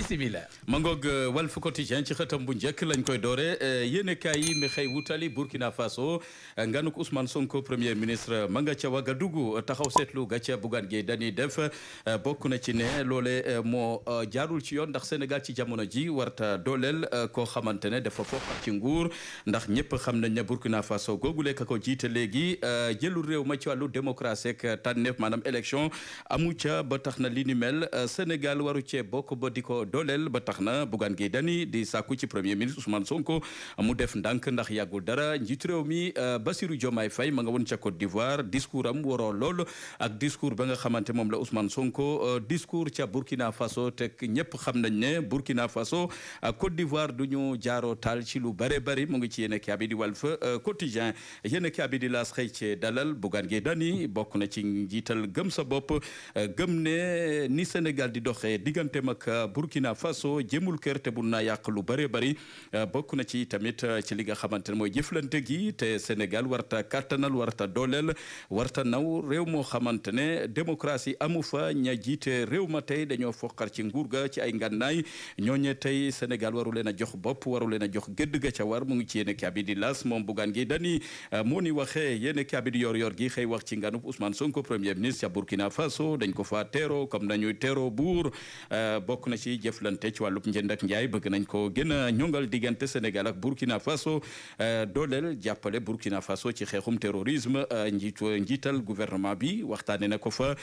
bisimilah. ma ngoog Walf Quotidien ci xëtam bu njëkk lañ koy doore yéenekaay yi mi xëy wutali Burkina Faso nganuk Ousmane Sonko premier ministre ma nga ca Ouagadougou taxaw seetlu ga ca Bougane Gueye Dany def bokk na ci ne loole moo jaarul ci yoon ndax Sénégal ci jamono ji warta dooleel koo xamante ne dafa foqat ci nguur ndax ñëpp xam nañ ne Burkina Faso googule ka ko jiite léegi jëlul réew ma ci wàllu démocratie ak tànneef maanaam élection amu ca ba tax na li ni mel Sénégal waru cee bokk ba di ko dooleel ba tax na Bougane Gueye Dany di sàkku ci premier ministre Ousmane Sonko mu def ndànk ndax yàggul dara njiitu réew mi Bassirou Diomaye Faye ma nga woon ca Côte d'Ivoire discours am waroo lool ak discours ba nga xamante moom la Ousmane Sonko discours ca Burkina Faso te ñëpp xam nañ ne Burkina Faso ak Côte d'Ivoire du ñu jaaroo taal ci lu bare bari mu ngi ci yéen a bi di Walf Quotidien yéen a bi di L'As xëy ci dalal Bougane Gueye Dany bokk na ci njiital gëm sa bopp gëm ne ni Sénégal di doxee digganteem ak Burkina Faso jëmul kër te bun naa yàq lu bare bari bokk na ci tamit ci li nga xamante ne mooy jëflante gi te Sénégal warta kattanal warta dooleel warta naw réew moo xamante ne démocratie amu fa ña jiite réew ma tey dañoo foqar ci nguur ga ci ay ngànnaay ñooñe tey Sénégal waru leen a jox bopp waru leen a jox gëdd ga ca war mu ngi ci yéen a bi di L'As moom Bougane Gueye Dany moo ni waxee yéen a bi di yor gi xëy wax ci nganub Ousmane Sonko premier ministre ca Burkina Faso dañ ko fa teero comme nañuy teero buur bokk na ci jëflante ci wàllub njënd ak njaay bëgg nañ ko gën a ñongal diggante Sénégal ak Burkina Faso dooleel jàppale Burkina Faso ci xeexum terrorisme njiital gouvernement bi waxtaane na ko fa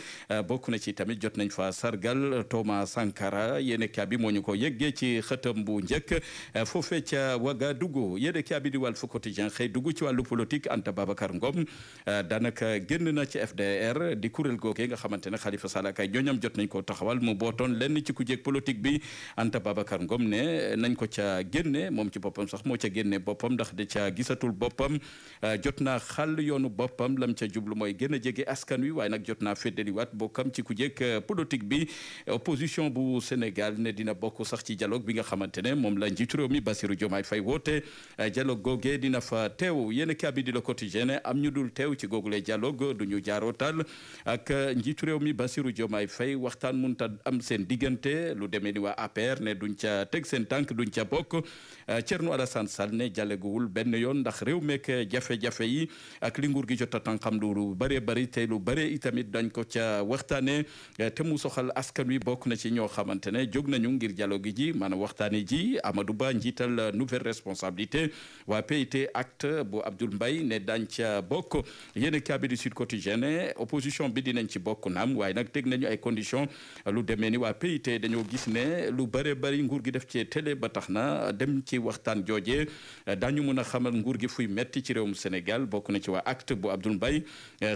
bokk na ci tamit jot nañ fa sargal Thomas Sankara yéene kaa bi moo ñu ko yeggee ci xëtam bu njëkk foofee ca Ouagadougou yéene kaa bi di Walf Quotidien xëy dugg ci wàllu politique Anta Babacar Ngom daanaka génn na ci FDR di kuréel googee nga xamante ne Khalifa Sall ak ay ñooñam jot nañ ko taxawal mu bootoon lenn ci ku jéeg politique bi Anta Babacar Ngom ne nañ ko ca génne moom ci boppam sax moo ca génne boppam ndax da ca gisatul boppam jot naa xàll yoonu boppam lam ca jublu mooy gën a jege askan wi waaye nag jot naa feddaliwaat bokkam ci ku jéeg politique bi opposition bu Sénégal ne dina bokk sax ci dialogue bi nga xamante ne moom la njiitu réew mi Bassirou Diomaye Faye woote dialogue googee dina fa teew yéen kaa bi di Le Quotidien am ñu dul teew ci googule dialogue du ñu jaarootal ak njiitu réew mi Bassirou Diomaye Faye waxtaan munta am seen diggante lu demee ni waa APR ne duñ ca teg seen tànk duñ ca bokk Thierno Alassane Sall ne jaleguwul benn yoon ndax réew meek jafe-jafe yi ak li nguur gi jot a tànkam lu bëree bëri te lu bëri itamit dañ ko ca waxtaane te mu soxal askan wi bokk na ci ñoo xamante ne jóg nañu ngir dialogue ji maanaam waxtaane ji Amadou Ba njiital nouvelle responsabilité waa PIT acte bu Abdoul Mbaye ne dañ ca bokk yéen a bi du Sud Quotidien ne opposition bi dinañ ci bokk naam waaye nag teg nañu ay conditions lu demee ni waa PIT dañoo gis ne lu bëree bëri nguur gi def ci télé ba tax na dem ci waxtaan jooje dañu mën a xamal nguur gi fuy metti ci réewum Sénégal bokk na ci waa acte bu Abdoul Mbaye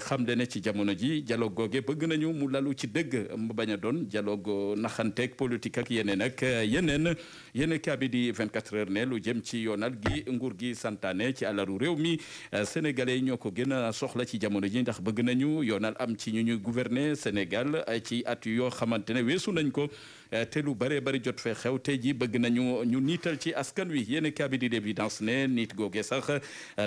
xam le ne ci jamono ji dialogue googe bëgg nañu mu lalu ci dëgg mu bañ a doon dialogue naxanteeg politique ak yeneen ak yeneen yéen kaa bi di 24 heures ne lu jëm ci yoonal gi nguur gi santaane ci alalu réew mi sénégalais yi ñoo ko gën a soxla ci jamono ji ndax bëgg nañu yoonal am ci ñu ñuy gouverner Sénégal ci at yoo xamante ne weesu nañ ko te lu bëree bëri jot fee xew tey ji bëgg nañu ñu niital ci askan wi yéen kaa bi di l'évidence ne nit googe sax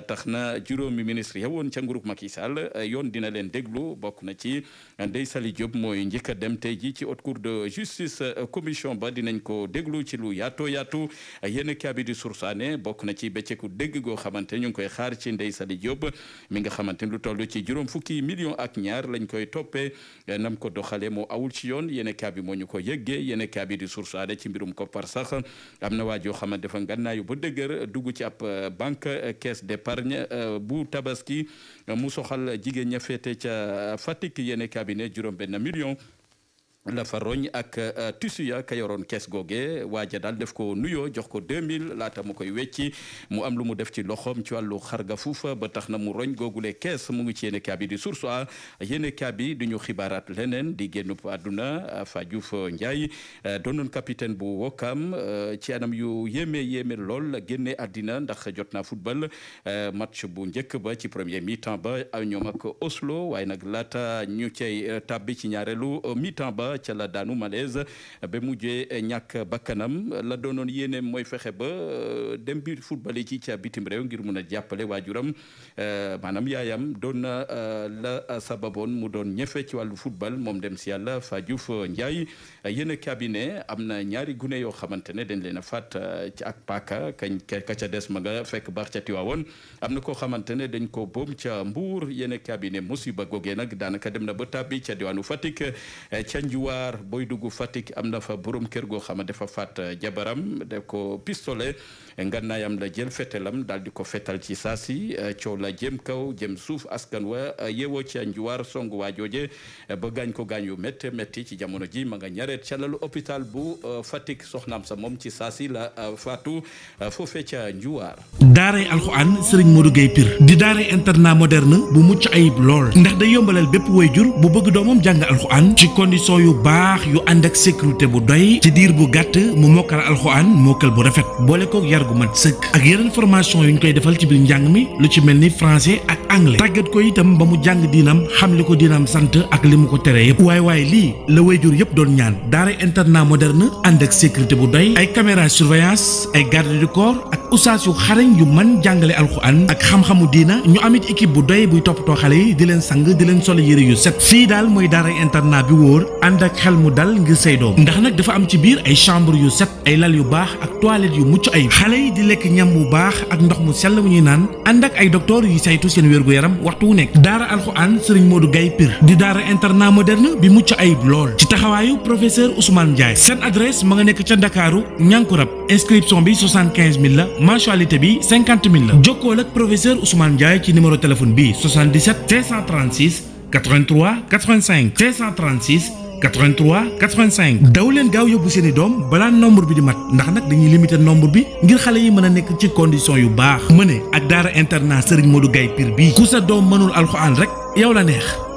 tax na juróomi ministre yewoon ca nguurug Macky Sall yoon dina leen déglu bokk na ci Ndeye Saly Diop mooy njëkk a dem tey ji ci haute cour de justice commission ba dinañ ko déglu ci lu yaatoo yaatu yéen kaa bi di sursaane bokk na ci bëccëgu dégg goo xamante ñu ngi koy xaar ci Ndeye Saly Diop mi nga xamante lu toll ci juróom fukki millions ak ñaar lañ koy toppee nam ko doxalee moo awul ci yoon yéen kaa bi moo ñu ko yëggee yéen kaa bi di sursaane ci mbirum koppar sax am na waa joo xamante dafa ngannaayu ba dëgër dugg ci ab banque caisse d'épargne bu tabaski mu soxal jigéen ña féete ca Fatick yéen cabinet juróom benn million la fa roñ ak tissu ya ka yoroon kees googe waaja daal def ko nuyoo jox ko 2000 laata mu koy wecci mu am lu mu def ci loxoom ci wàllu xarga fuufa ba tax na mu roñ googule kees mu ngi ci yéene kaa bi di source a yéene kaa bi du ñu xibaaraat leneen di génn àdduna Fa Diouf Ndiaye doonoon capitaine bu Wokam ci anam yu yéeme lool génne àddina ndax jot naa football match bu njëkk ba ci premier mi-temps ba ñoom ak Oslo waaye nag laata ñu cay tabbi ci ñaareelu mi-temps ba ba ca la daanu malaise ba mujjee ñàkk bakkanam la doonoon yéene mooy fexe ba dem bi football yi ci ca bitim réew ngir mun a jàppale waajuram maanaam yaayam doon na la sababoon mu doon ñefe ci wàllu football moom dem si yàlla Fa Diouf Ndiaye yéen cabinet am na ñaari gune yoo xamante ne dañ leen a faat ci ak paaka ka ca des ma nga fekk baax ca Tiwaawoon am na koo xamante ne dañ ko boom ca Mbuur yéen cabinet musiba googee nag daanaka dem na ba tàbbi ca diwaanu Fatick ca Njuwaar booy dugg Fatick am na fa borom kër goo xam ne dafa faat jabaram def ko pistolet ngannaayam la jël fetelam daal di ko fetal ci saasi coow la jëm kaw jëm suuf askan wa yeewoo ca Njuwaar song waa jooje ba gaañ ko gaañ yu métti ci jamono ji ma nga ñareet ca lalu hôpital bu Fatick soxnaam sa moom ci saasi la faatu foofee ca Njuwaar. daaray alxuraan Serigne Modou Gueye Pire di daaray internat moderne bu mucc ayib lool ndax day yombalal bépp waajur bu bëgg doomam jàng alxuraan ci condition yu baax yu ànd ak sécurité bu doy ci diir bu gàtt mu mokkal alxuraan mokkal bu rafet boole kook yar gu mat sëkk ak yeneen formation yu ñu koy defal ci biir njàng mi lu ci mel ni français ak anglais tàggat ko itam ba mu jàng diinam xam li ko diinam sant ak li mu ko tere yëpp waaye lii la waajur yëpp doon ñaan daaray internat moderne ànd ak sécurité bu doy ay caméra surveillance ay garde du corps ak oustaz yu xarañ yu mën jàngale alxuraan ak xam-xamu diina ñu amit équipe bu doy buy toppatoo xale yi di leen sang di leen solo yëre yu set fii daal mooy daaray internat bi wóor ànd ak xel mu dal ngir say doom ndax nag dafa am ci biir ay chambre yu set ay lal yu baax ak toilette yu mucc ayib xale yi di lekk ñam bu baax ak ndox mu sell mu ñuy naan ànd ak ay docteur yu saytu seen wérgu yaram waxtu wu nekk daara alxuraan Serigne Modou Gueye Pire di daara internat moderne bi mucc ayib lool ci taxawaayu professeur Ousmane Ndiaye seen adresse ma nga nekk ca Ndakaaru Ñankurab inscription bi 75000 la mensualité bi 50000 la jokkool ak professeur Ousmane Ndiaye ci numéro téléphone bi 77 536 83 85 536 83 85 daw leen gaaw yóbbu seeni doom balaa nombre bi di mat ndax nag dañuy limiter nombre bi ngir xale yi mën a nekk ci condition yu baax mëne ak daara internat Serigne Modou Gueye Pire bii ku sa doom mënul alxuraan rek yow la neex.